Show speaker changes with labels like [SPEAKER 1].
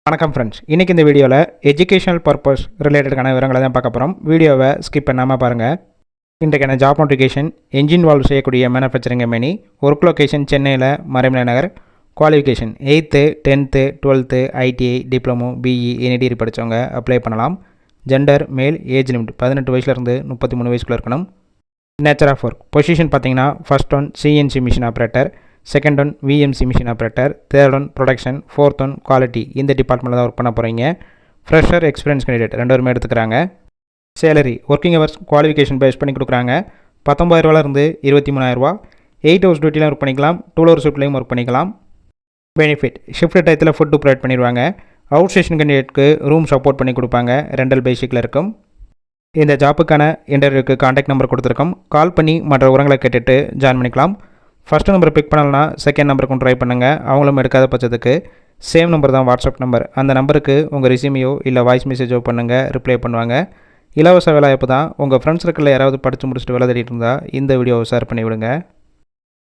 [SPEAKER 1] வணக்கம் ஃப்ரெண்ட்ஸ், இன்றைக்கி இந்த வீடியோவில் எஜுகேஷனல் பர்பஸ் ரிலேட்டடான விவரங்களை தான் பார்க்க போகிறோம். வீடியோவை ஸ்கிப் பண்ணாமல் பாருங்கள். இன்றைக்கான ஜாப் நோட்டிஃபிகேஷன் என்ஜின் வால்வ் செய்யக்கூடிய மேனுஃபேக்சரிங் கம்பெனி. ஒர்க் லொக்கேஷன் சென்னையில் Maraimalai Nagar. Qualification 8th 10th 12th ITI diploma BE any degree படித்தவங்க அப்ளை பண்ணலாம். Gender male. ஏஜ் லிமிட் 18 வயசுலேருந்து 33 வயசுக்குள்ளே இருக்கணும். நேச்சர் ஆஃப் ஒர்க் பொசிஷன் பார்த்தீங்கன்னா first one CNC machine operator, second one VMC machine operator, third one production, fourth one quality. இந்த டிபார்ட்மெண்ட்டில் தான் work பண்ண போகிறீங்க. ஃப்ரெஷர் எக்ஸ்பீரியன்ஸ் கேண்டிடேட் 2 பேருமே எடுத்துக்கிறாங்க. Salary working hours qualification base பண்ணி கொடுக்குறாங்க. 19,000 23,000. 8 hours டியூட்டிலாம் ஒர்க் பண்ணிக்கலாம். 12 hours ஷிஃப்ட்லையும் ஒர்க் பண்ணிக்கலாம். பெனிஃபிட் ஷிஃப்ட் டயத்தில் ஃபுட்டு ப்ரொவைட் பண்ணிடுவாங்க. அவுட் ஸ்டேஷன் கேண்டிடேட்க்கு ரூம் சப்போர்ட் பண்ணி கொடுப்பாங்க. ரெண்டல் பேசிக்கில் இருக்கும். இந்த ஜாப்புக்கான இன்டர்வியூக்கு கான்டாக்ட் நம்பர் கொடுத்துருக்கோம். கால் பண்ணி மற்ற விவரங்களை கேட்டுட்டு ஜாயின் பண்ணிக்கலாம். ஃபஸ்ட்டு நம்பர் பிக் பண்ணலன்னா செகண்ட் நம்பருக்கும் ட்ரை பண்ணுங்கள். அவங்களும் எடுக்காத பட்சத்துக்கு சேம் நம்பர் தான் வாட்ஸ்அப் நம்பர். அந்த நம்பருக்கு உங்கள் ரெஸ்யூமையோ இல்லை வாய்ஸ் மெசேஜோ பண்ணுங்கள், ரிப்ளை பண்ணுவாங்க. இலவச வேலைவாய்ப்பு தான். உங்கள் ஃப்ரெண்ட்ஸ் சர்க்கிளில் யாராவது படித்து முடிச்சுட்டு வேலை தேடிட்டு இருந்தால் இந்த வீடியோவை ஷேர் பண்ணி விடுங்க.